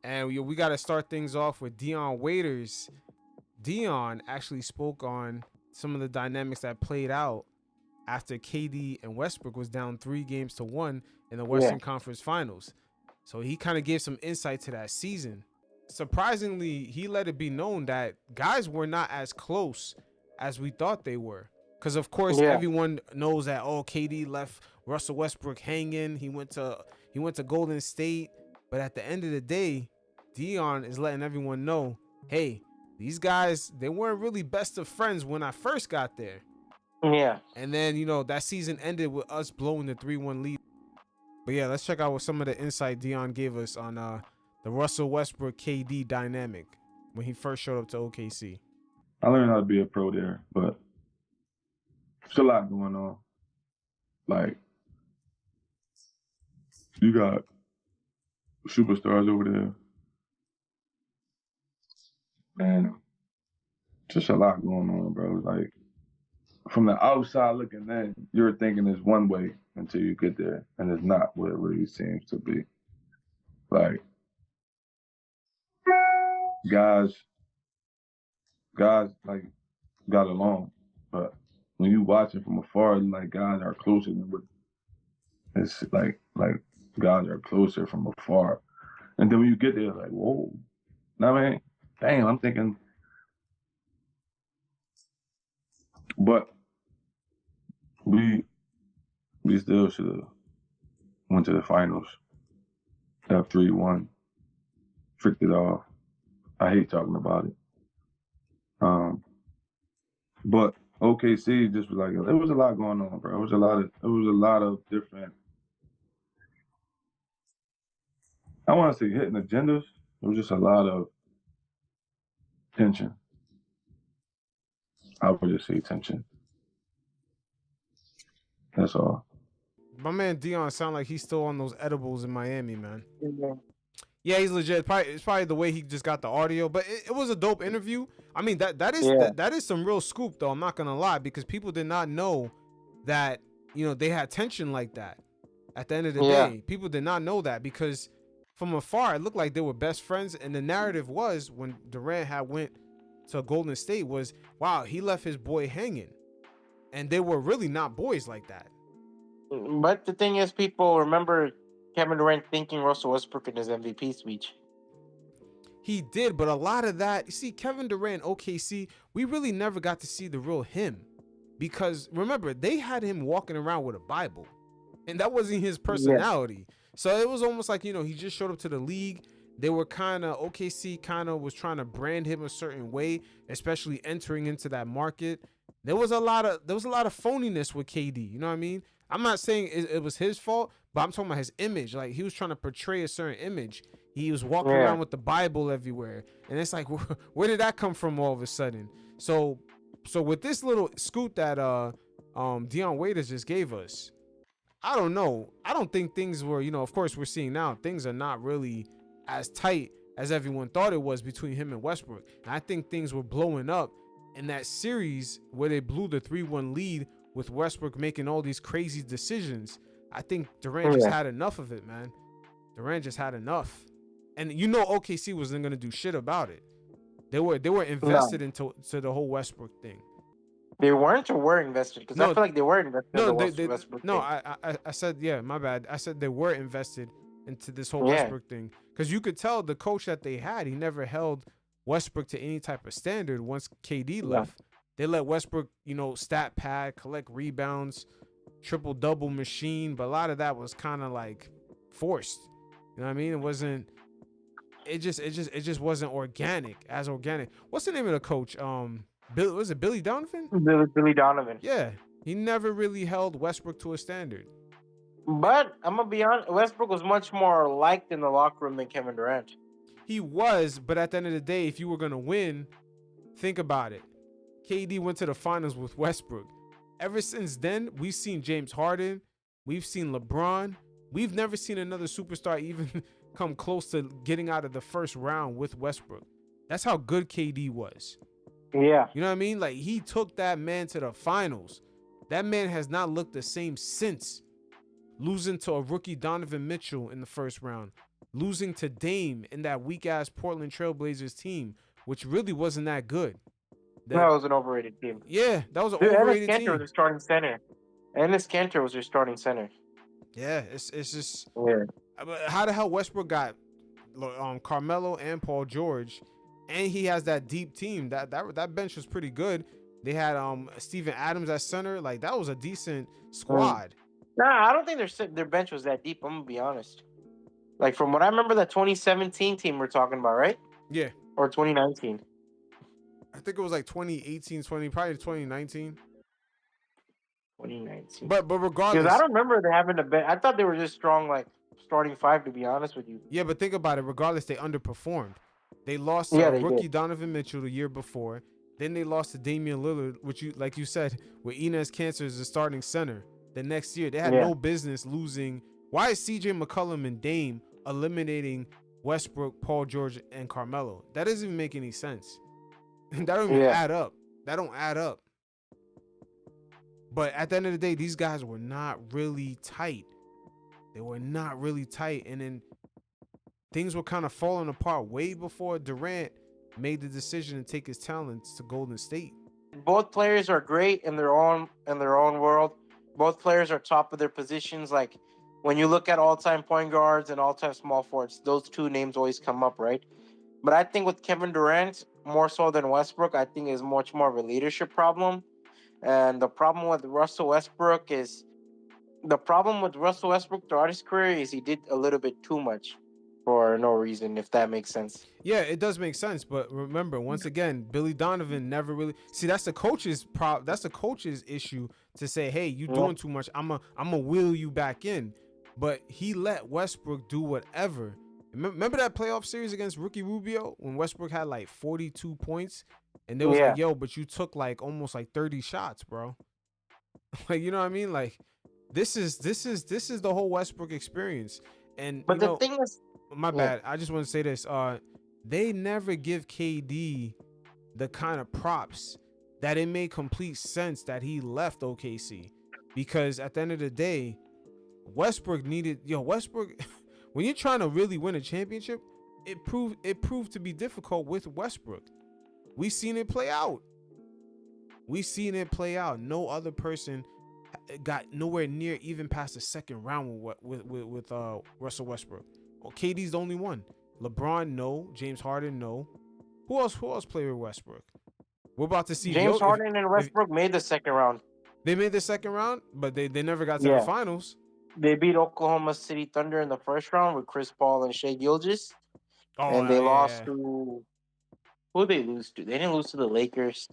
And we got to start things off with Dion Waiters. Dion actually spoke on some of the dynamics that played out after KD and Westbrook was down 3-1 in the Western Conference Finals. So he kind of gave some insight to that season. Surprisingly, he let it be known that guys were not as close as we thought they were. Because of course everyone knows that KD left Russell Westbrook hanging. He went to Golden State. But at the end of the day, Dion is letting everyone know, hey, these guys, they weren't really best of friends when I first got there. Yeah. And then, that season ended with us blowing the 3-1 lead. But yeah, let's check out what some of the insight Dion gave us on the Russell Westbrook KD dynamic when he first showed up to OKC. I learned how to be a pro there, but there's a lot going on. Like, you got superstars over there. And just a lot going on, bro. Like, from the outside looking in, you're thinking it's one way until you get there, and it's not what it really seems to be. Like, guys like got along, but when you watch it from afar, like guys are closer than what it's like guys are closer from afar, and then when you get there, it's like whoa, I mean, damn, I'm thinking, but we still should have went to the finals. Up 3-1, freaked it off. I hate talking about it. But OKC just was like, there was a lot going on, bro. It was a lot of different, I want to say hitting agendas. It was just a lot of tension. I would just say tension. That's all. My man Dion sound like he's still on those edibles in Miami, man. Yeah. Yeah, he's legit. It's probably the way he just got the audio, but it was a dope interview. I mean, that is some real scoop, though. I'm not gonna lie, because people did not know that they had tension like that. At the end of the day, people did not know that, because from afar it looked like they were best friends, and the narrative was when Durant had went to Golden State was, wow, he left his boy hanging, and they were really not boys like that. But the thing is, people remember Kevin Durant thanking Russell Westbrook in his MVP speech. He did, but a lot of that, you see, Kevin Durant, OKC, we really never got to see the real him, because remember, they had him walking around with a Bible, and that wasn't his personality. So it was almost like, he just showed up to the league. They were OKC kind of was trying to brand him a certain way, especially entering into that market. There was a lot of phoniness with KD. You know what I mean? I'm not saying it was his fault, but I'm talking about his image. Like, he was trying to portray a certain image. He was walking around with the Bible everywhere, and it's like, where did that come from all of a sudden? So with this little scoop that Dion Waiters just gave us, I don't know. I don't think things were, of course we're seeing now things are not really as tight as everyone thought it was between him and Westbrook. And I think things were blowing up in that series where they blew the 3-1 lead with Westbrook making all these crazy decisions. I think Durant just had enough of it, man. Durant just had enough. And OKC wasn't going to do shit about it. They were invested into the whole Westbrook thing. They weren't or were invested? Because I feel like they were invested in the Westbrook thing. I said, yeah, my bad. I said they were invested into this whole Westbrook thing. Because you could tell the coach that they had, he never held Westbrook to any type of standard once KD left. They let Westbrook, stat pad, collect rebounds, triple-double machine, but a lot of that was kind of like forced. You know what I mean? It just wasn't organic. What's the name of the coach? Was it Billy Donovan? Billy Donovan. Yeah, he never really held Westbrook to a standard. But I'm gonna be honest, Westbrook was much more liked in the locker room than Kevin Durant. He was, but at the end of the day, if you were gonna win, think about it. KD went to the finals with Westbrook. Ever since then, we've seen James Harden, we've seen LeBron. We've never seen another superstar even come close to getting out of the first round with Westbrook. That's how good KD was. Yeah. You know what I mean? Like, he took that man to the finals. That man has not looked the same since losing to a rookie Donovan Mitchell in the first round, losing to Dame in that weak ass Portland Trailblazers team, which really wasn't that good. That was an overrated team. Yeah, that was an Dude, overrated Enes Kanter team. was their starting center. Enes Kanter was their starting center. Yeah, it's just Yeah. how the hell Westbrook got Carmelo and Paul George, and he has that deep team. That bench was pretty good. They had Steven Adams at center. Like, that was a decent squad. Nah, I don't think their bench was that deep. I'm gonna be honest. Like, from what I remember, the 2017 team we're talking about, right? Yeah, Or 2019. I think it was like 2018, probably 2019. 2019. But regardless, because I don't remember they having a bench. I thought they were just strong, like starting five. To be honest with you. yeah, but think about it. Regardless, they underperformed. They lost Yeah, to they rookie did. Donovan Mitchell the year before. Then they lost to Damian Lillard, which like you said, with Enes Kanter as the starting center. The next year, they had no business losing. Why is CJ McCollum and Dame eliminating Westbrook, Paul George, and Carmelo? That doesn't even make any sense. That don't even add up. That don't add up. But at the end of the day, these guys were not really tight. They were not really tight. And then things were kind of falling apart way before Durant made the decision to take his talents to Golden State. Both players are great in their own world. Both players are top of their positions. Like, when you look at all-time point guards and all-time small forwards, those two names always come up, right? But I think with Kevin Durant, more so than Westbrook, I think is much more of a leadership problem. And the problem with Russell Westbrook throughout his career is he did a little bit too much for no reason, if that makes sense. Yeah, it does make sense. But remember, once again, Billy Donovan never really that's the coach's that's the coach's issue to say, hey, you doing too much. I'm a wheel you back in. But he let Westbrook do whatever. Remember that playoff series against Ricky Rubio when Westbrook had like 42 points, and they was like, yo, but you took like almost like 30 shots, bro. Like, you know what I mean? Like, this is the whole Westbrook experience. And but the thing is, my bad. I just want to say this. They never give KD the kind of props that it made complete sense that he left OKC, because at the end of the day, Westbrook when you're trying to really win a championship, it proved to be difficult with Westbrook. We seen it play out. No other person got nowhere near even past the second round with Russell Westbrook. Well, KD's the only one. LeBron, no. James Harden, no. Who else played with Westbrook? We're about to see. James Harden and Westbrook made the second round. They made the second round, but they never got to the finals. They beat Oklahoma City Thunder in the first round with Chris Paul and Shai Gilgeous. And they lost to... Who did they lose to? They didn't lose to the Lakers.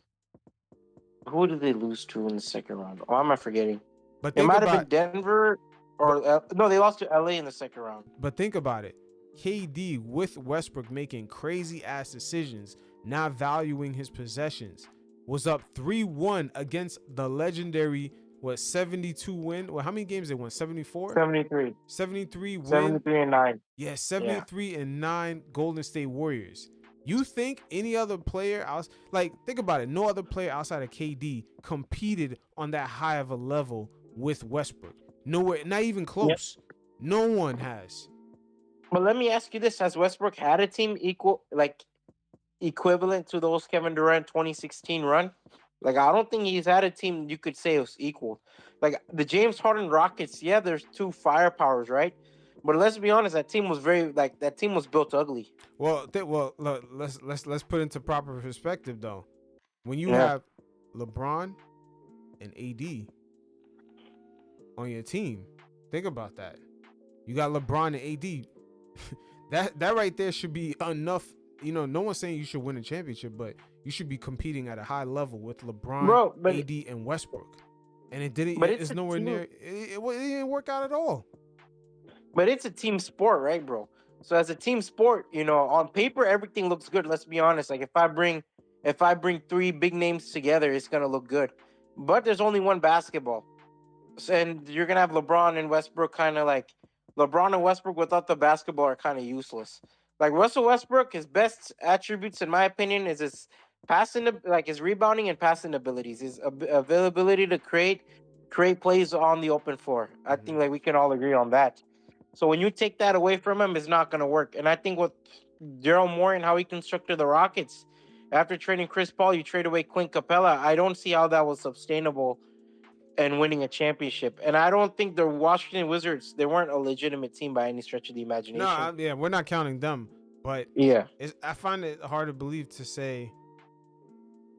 Who did they lose to in the second round? Oh, am I forgetting? But it might have been Denver or... no, they lost to LA in the second round. But think about it. KD with Westbrook making crazy ass decisions, not valuing his possessions, was up 3-1 against the legendary 72 win. Well, how many games they won? 74? 73. 73 win. 73 and 9. Yeah, 73 and 9 Golden State Warriors. You think any other player else, like, think about it, no other player outside of KD competed on that high of a level with Westbrook? Nowhere, not even close. No one has. But let me ask you this: has Westbrook had a team equivalent to those Kevin Durant 2016 run? Like, I don't think he's had a team you could say was equal. Like the James Harden Rockets, there's two firepowers, right? But let's be honest, that team was that team was built ugly. Well, look, let's put into proper perspective though. When you have LeBron and AD on your team, think about that. You got LeBron and AD. that right there should be enough. You know, no one's saying you should win a championship, but you should be competing at a high level with LeBron, AD, and Westbrook. And it didn't. But it's nowhere near. It didn't work out at all. But it's a team sport, right, bro? So as a team sport, on paper everything looks good. Let's be honest. Like if I bring three big names together, it's gonna look good. But there's only one basketball, and you're gonna have LeBron and Westbrook kind of like. LeBron and Westbrook without the basketball are kind of useless. Like Russell Westbrook, his best attributes, in my opinion, is his his rebounding and passing abilities, his availability to create plays on the open floor. I think we can all agree on that. So when you take that away from him, it's not going to work. And I think with Daryl Morey and how he constructed the Rockets, after trading Chris Paul, you trade away Clint Capella. I don't see how that was sustainable and winning a championship. And I don't think the Washington Wizards, they weren't a legitimate team by any stretch of the No, imagination. yeah, we're not counting them, but Yeah. I find it hard to believe to say,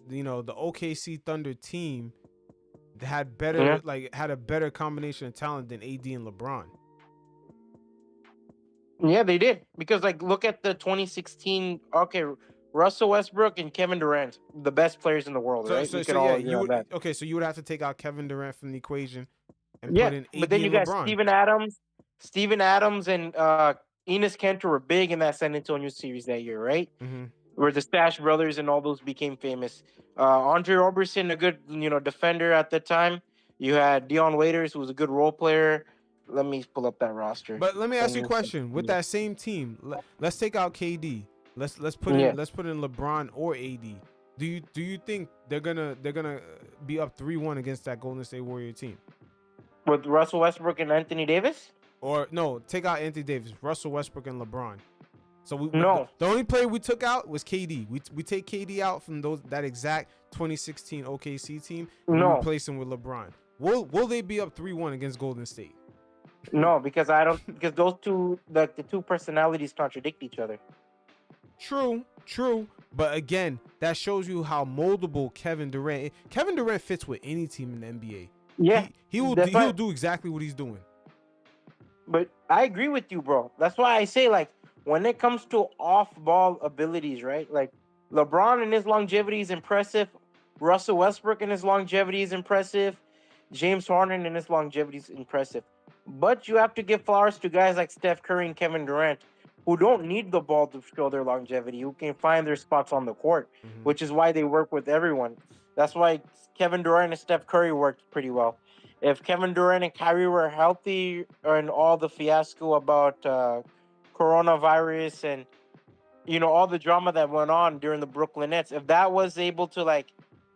the OKC Thunder team had better Yeah. had a better combination of talent than AD and LeBron. Yeah, they did. Because, like, look at the 2016, okay, Russell Westbrook and Kevin Durant, the best players in the world, right? We can all agree on that. So you would have to take out Kevin Durant from the equation and Yeah, put in but AD then you and got LeBron. Steven Adams and Enes Kanter were big in that San Antonio series that year, right? Mm-hmm. Where the Stash brothers and all those became famous. Andre Roberson, a good defender at the time. You had Dion Waiters, who was a good role player. Let me pull up that roster. But let me ask you a question. With that same team, let's take out KD. Let's put in LeBron or AD. Do you think they're gonna be up 3-1 against that Golden State Warrior team? With Russell Westbrook and Anthony Davis? Or no, take out Anthony Davis, Russell Westbrook and LeBron. So No. The only player we took out was KD. We take KD out from that exact 2016 OKC team. And we replace him with LeBron. Will they be up 3-1 against Golden State? No, because those two, the two personalities contradict each other. True. But again, that shows you how moldable Kevin Durant fits with any team in the NBA. Yeah, he'll do exactly what he's doing. But I agree with you, bro. That's why I say, like, when it comes to off-ball abilities, right? Like, LeBron and his longevity is impressive. Russell Westbrook and his longevity is impressive. James Harden and his longevity is impressive. But you have to give flowers to guys like Steph Curry and Kevin Durant, who don't need the ball to show their longevity, who can find their spots on the court, which is why they work with everyone. That's why Kevin Durant and Steph Curry worked pretty well. If Kevin Durant and Kyrie were healthy, and all the fiasco about coronavirus and all the drama that went on during the Brooklyn Nets, if that wasn't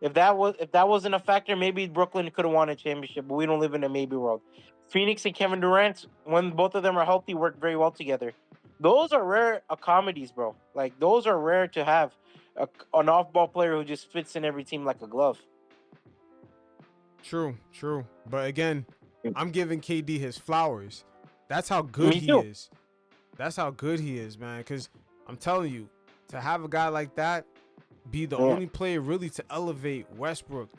a factor, maybe Brooklyn could have won a championship. But we don't live in a maybe world. Phoenix and Kevin Durant, when both of them are healthy, work very well together. Those are rare comedies, bro. Like, those are rare to have an off-ball player who just fits in every team like a glove. True. But again, I'm giving KD his flowers. That's how good he is. That's how good he is, man. Because I'm telling you, to have a guy like that be the only player really to elevate Westbrook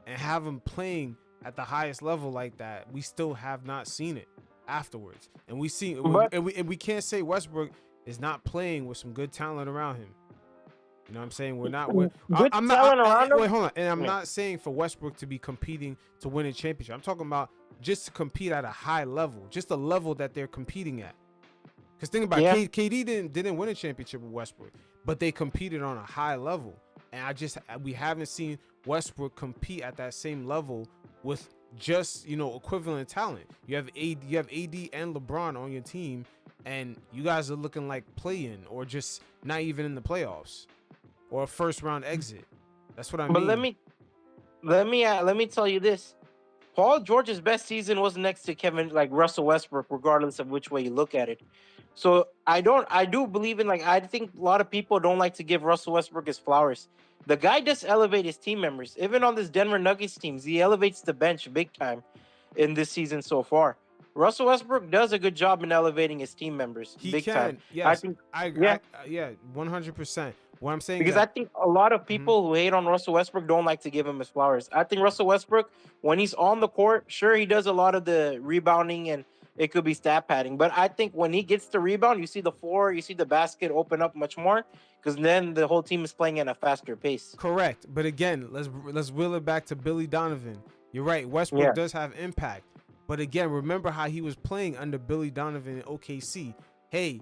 and have him playing at the highest level like that, we still have not seen it afterwards. And we can't say Westbrook is not playing with some good talent around him. You know what I'm saying? Wait, hold on. And I'm not saying for Westbrook to be competing to win a championship. I'm talking about just to compete at a high level, just a level that they're competing at. Because think about it, KD didn't win a championship with Westbrook, but they competed on a high level. And we haven't seen Westbrook compete at that same level with just, equivalent talent. You have AD and LeBron on your team, and you guys are looking like play-in or just not even in the playoffs or a first round exit. That's what I mean. But let me tell you this. Paul George's best season was next to Russell Westbrook, regardless of which way you look at it. So I do believe in, I think a lot of people don't like to give Russell Westbrook his flowers. The guy does elevate his team members. Even on this Denver Nuggets teams, he elevates the bench big time in this season so far. Russell Westbrook does a good job in elevating his team members big time. Yes, I agree. 100%. What I'm saying because I think a lot of people who hate on Russell Westbrook don't like to give him his flowers. I think Russell Westbrook, when he's on the court, sure, he does a lot of the rebounding and it could be stat padding. But I think when he gets to rebound, you see the floor, you see the basket open up much more because then the whole team is playing at a faster pace. Correct. But again, let's wheel it back to Billy Donovan. You're right. Westbrook does have impact. But again, remember how he was playing under Billy Donovan in OKC. Hey,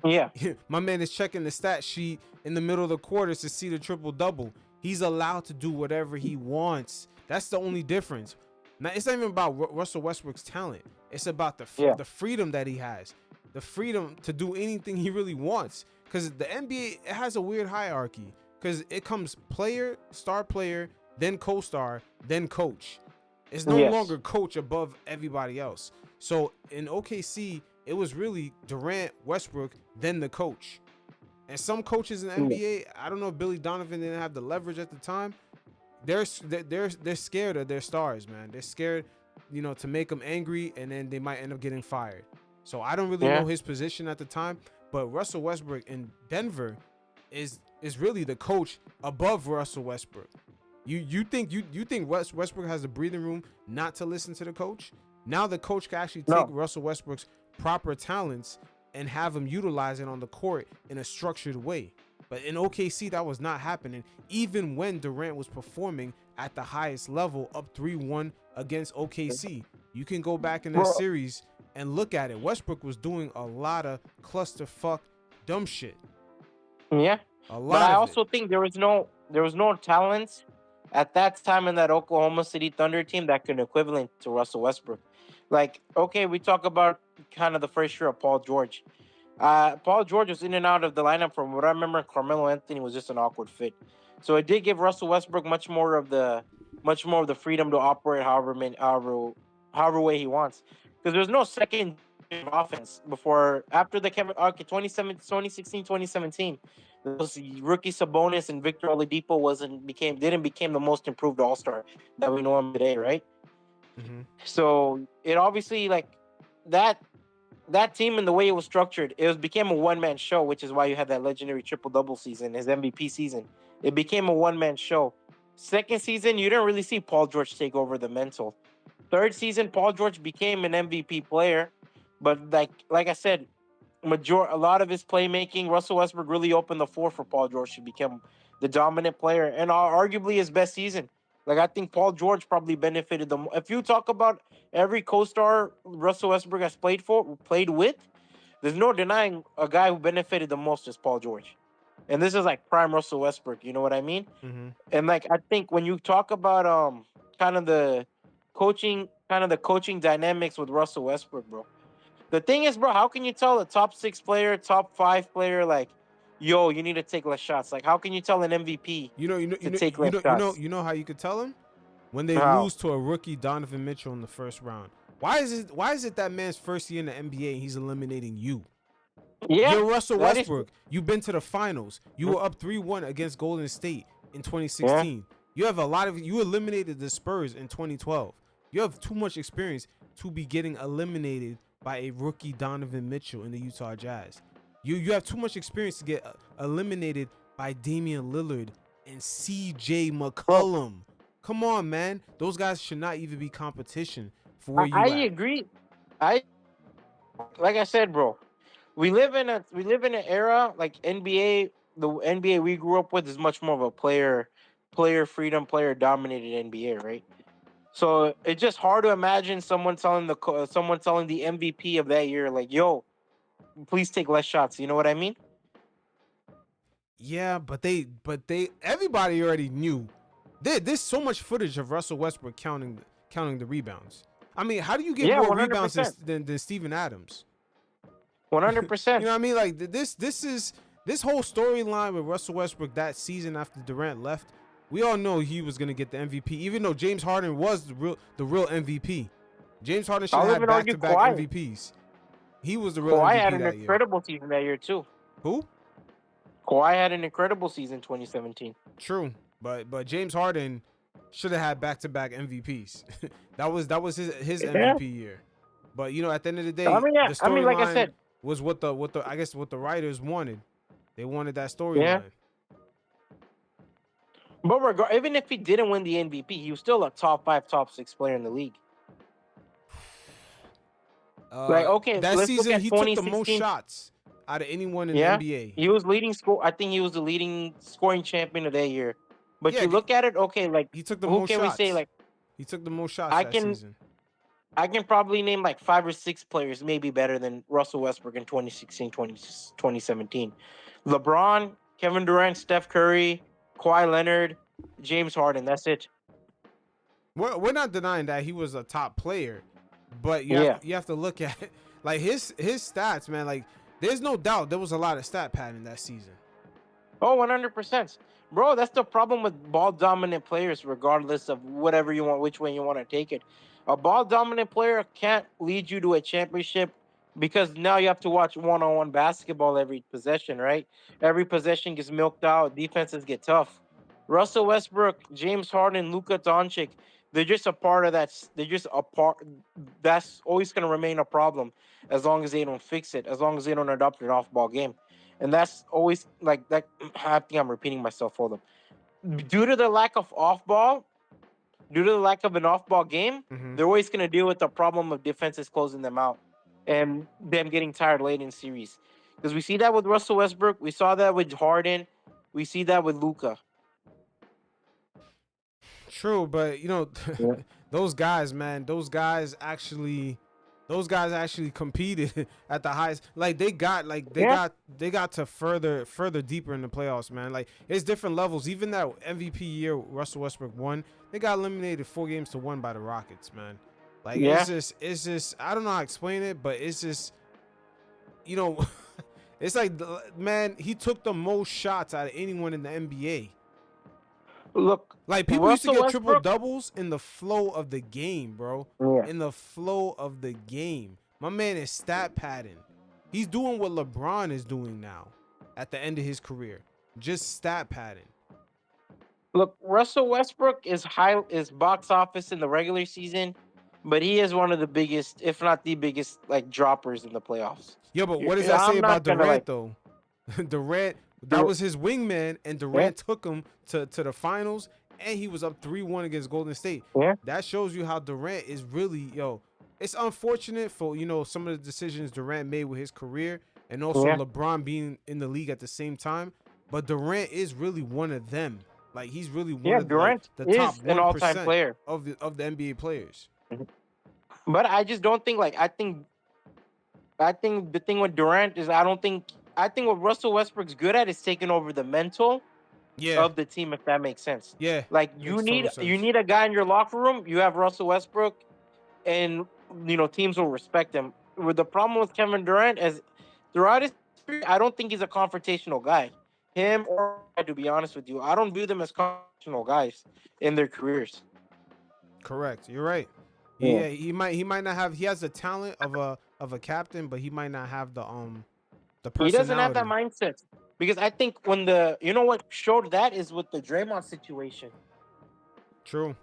my man is checking the stat sheet in the middle of the quarters to see the triple-double. He's allowed to do whatever he wants. That's the only difference. Now, it's not even about Russell Westbrook's talent. It's about the freedom that he has, the freedom to do anything he really wants. Because the NBA, it has a weird hierarchy. Because it comes player, star player, then co-star, then coach. It's no longer coach above everybody else. So in OKC, it was really Durant, Westbrook, then the coach. And some coaches in the NBA, I don't know if Billy Donovan didn't have the leverage at the time. They're scared of their stars, man. They're scared, to make them angry, and then they might end up getting fired. So I don't really know his position at the time, but Russell Westbrook in Denver is really the coach above Russell Westbrook. You think Westbrook has the breathing room not to listen to the coach? Now the coach can actually take Russell Westbrook's proper talents and have him utilize it on the court in a structured way. But in OKC, that was not happening. Even when Durant was performing at the highest level, up 3-1 against OKC, you can go back in that series and look at it. Westbrook was doing a lot of clusterfuck dumb shit. Yeah, but I also think there was no talent at that time in that Oklahoma City Thunder team that could equivalent to Russell Westbrook. Like, okay, we talk about kind of the first year of Paul George. Paul George was in and out of the lineup. From what I remember, Carmelo Anthony was just an awkward fit. So it did give Russell Westbrook much more of the freedom to operate however way he wants. Because there's no second offense after the 2016, 2017. Those rookie Sabonis and Victor Oladipo didn't become the most improved All-Star that we know him today, right? Mm-hmm. So it obviously, like, that team and the way it was structured, became a one-man show, which is why you had that legendary triple-double season, his MVP season. It became a one-man show. Second season, you didn't really see Paul George take over the mantle. Third season, Paul George became an MVP player, but like I said, a lot of his playmaking, Russell Westbrook really opened the floor for Paul George to become the dominant player, and arguably his best season. Like, I think Paul George probably benefited them. If you talk about every co-star Russell Westbrook has played with, there's no denying a guy who benefited the most is Paul George. And this is like prime Russell Westbrook, you know what I mean? Mm-hmm. And like, I think when you talk about kind of the coaching dynamics with Russell Westbrook, bro. The thing is, bro, how can you tell a top 6 player, top 5 player, like, yo, you need to take less shots? Like, how can you tell an MVP to take less shots? You know how you could tell him? When they How? lose to a rookie Donovan Mitchell in the first round. Why is it that man's first year in the NBA and he's eliminating you? Yeah, You're Russell Westbrook. You've been to the finals. You were up 3-1 against Golden State in 2016. You eliminated the Spurs in 2012. You have too much experience to be getting eliminated by a rookie Donovan Mitchell in the Utah Jazz. You have too much experience to get eliminated by Damian Lillard and CJ McCollum. Come on, man. Those guys should not even be competition for where you I at. agree. Like I said, bro, we live in an era like NBA. The NBA we grew up with is much more of a player freedom, player dominated NBA, right? So it's just hard to imagine someone telling the MVP of that year, like, yo, please take less shots. You know what I mean? Yeah, but everybody already knew. There's so much footage of Russell Westbrook counting the rebounds. I mean, how do you get more 100%. rebounds than Steven Adams? 100%. You know what I mean? Like, this whole storyline with Russell Westbrook that season after Durant left, we all know he was gonna get the MVP, even though James Harden was the real MVP. James Harden should have had back-to-back MVPs. He was the real Kawhi MVP had an that year. incredible season that year too. Who? Kawhi had an incredible season 2017. True, but James Harden should have had back-to-back MVPs. that was his MVP year. But at the end of the day, the storyline like I said, was what the writers wanted. They wanted that storyline. Yeah. But even if he didn't win the MVP, he was still a top 5, top 6 player in the league. That season he took the most shots out of anyone in the NBA. He was leading score. I think he was the leading scoring champion of that year. But you look at it, like, he took the most shots. We say, like, he took the most shots that season. I can probably name like 5 or 6 players maybe better than Russell Westbrook in 2016, 2017. LeBron, Kevin Durant, Steph Curry, Kawhi Leonard, James Harden. That's it. We're not denying that he was a top player, but you have to look at it. Like his stats, man. Like, there's no doubt there was a lot of stat padding that season. Oh, 100%. Bro, that's the problem with ball-dominant players, regardless of whatever you want, which way you want to take it. A ball-dominant player can't lead you to a championship because now you have to watch one-on-one basketball every possession, right? Every possession gets milked out. Defenses get tough. Russell Westbrook, James Harden, Luka Doncic, they're just a part of that. They're just a part. That's always going to remain a problem as long as they don't fix it, as long as they don't adopt an off-ball game, and that's always like that. I think I'm repeating myself. Hold on. Due to the lack of off-ball, due to the lack of an off-ball game, Mm-hmm. they're always going to deal with the problem of defenses closing them out and them getting tired late in series. Because we see that with Russell Westbrook, we saw that with Harden, we see that with Luka. True, but Yeah. those guys, man, those guys actually competed at the highest. Like Yeah, they got to further deeper in the playoffs, man. Like it's different levels. Even that MVP year Russell Westbrook won, they got eliminated 4-1 by the Rockets, man. Like yeah. it's just I don't know how to explain it, but it's just you know it's like man, he took the most shots out of anyone in the NBA. Look, Like people used to Russell get triple Westbrook. doubles in the flow of the game, bro. Yeah. In the flow of the game. My man is stat padding. He's doing what LeBron is doing now at the end of his career. Just stat padding. Look, Russell Westbrook is box office in the regular season, but he is one of the biggest, if not the biggest, like droppers in the playoffs. Yo, but what does that say I'm about not gonna Durant like. though? Durant, that was his wingman, and Yeah, Durant took him to the finals, and he was up 3-1 against Golden State. yeah, That shows you how Durant is really, it's unfortunate for, some of the decisions Durant made with his career and also yeah, LeBron being in the league at the same time. But Durant is really one of them. Like he's really one yeah. of like Durant the top is an all-time 1% player, of the NBA players. but I just don't think like I think the thing with Durant is I think what Russell Westbrook's good at is taking over the mental Yeah, of the team, if that makes sense. yeah. Like Makes total you sense. need a guy in your locker room. You have Russell Westbrook, and teams will respect him. With the problem with Kevin Durant is throughout his career, I don't think he's a confrontational guy. Him or to be honest with you, I don't view them as confrontational guys in their careers. Correct. You're right. Yeah. Yeah, he might not have he has the talent of a captain, but he might not have the He doesn't have that personality. mindset because I think when the what showed that is with the Draymond situation True.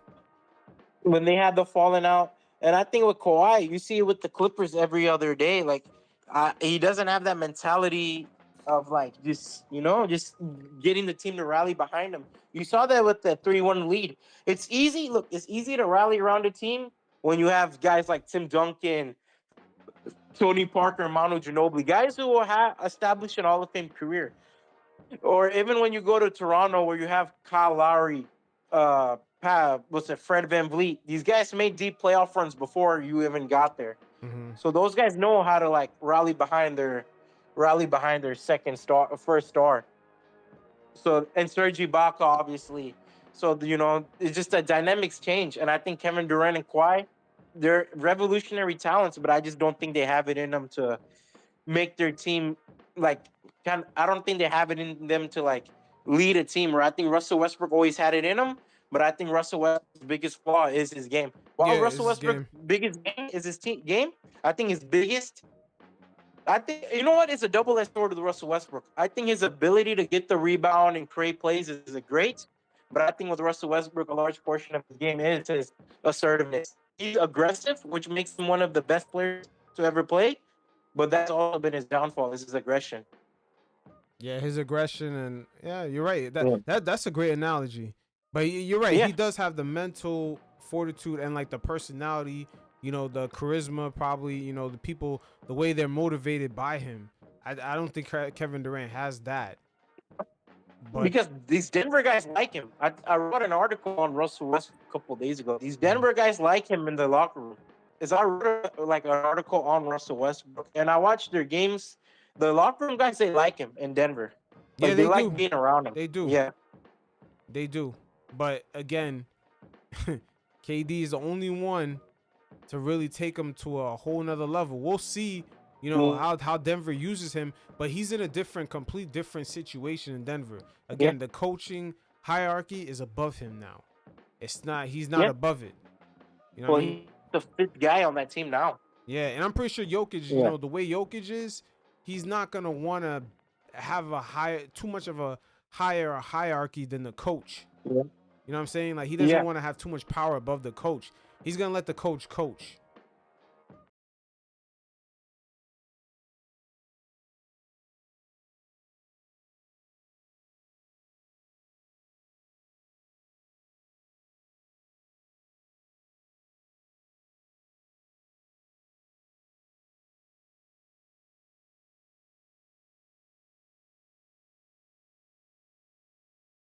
when they had the falling out, and I think with Kawhi, you see it with the Clippers every other day. Like he doesn't have that mentality of like just getting the team to rally behind him. You saw that with the 3-1 lead. It's easy. Look, it's easy to rally around a team when you have guys like Tim Duncan, Tony Parker, Manu Ginobili, guys who will have established an Hall of Fame career. Or even when you go to Toronto, where you have Kyle Lowry, what's it, Fred Van Vliet. These guys made deep playoff runs before you even got there. Hmm. So those guys know how to like rally behind their first star. So and Serge Ibaka, obviously. So it's just the dynamics change, and I think Kevin Durant and Kawhi, they're revolutionary talents, but I just don't think they have it in them to make their team like I don't think they have it in them to like lead a team. Where I think Russell Westbrook always had it in him, but I think Russell Westbrook's biggest flaw is his game. While Yeah, it's Russell his Westbrook's game. biggest game is his team game, I think his biggest. I think you know what? It's a double-edged sword with Russell Westbrook. I think his ability to get the rebound and create plays is a great, but I think with Russell Westbrook, a large portion of his game is his assertiveness. He's aggressive, which makes him one of the best players to ever play. But that's also been his downfall, is his aggression. Yeah, his aggression and yeah, you're right. That Yeah. that that's a great analogy. But you're right. Yeah. He does have the mental fortitude and like the personality, the charisma, probably, the people, the way they're motivated by him. I don't think Kevin Durant has that. But Because these Denver guys like him. I wrote an article on Russell Westbrook a couple of days ago. These Denver guys like him in the locker room. I wrote like an article on Russell Westbrook, and I watched their games. The locker room guys, they like him in Denver. yeah, Like they they like do. being around him. They do. Yeah. They do. But again, KD is the only one to really take him to a whole nother level. We'll see, how Denver uses him, but he's in a complete different situation in Denver. Again, the coaching hierarchy is above him now. He's not Yeah. above it. You know Well, what I mean? he's the fifth guy on that team now. Yeah, and I'm pretty sure Jokic, you Yeah. know, the way Jokic is, he's not gonna want to have too much of a higher hierarchy than the coach. Yeah. You know what I'm saying? Like he doesn't Yeah. want to have too much power above the coach. He's gonna let the coach coach.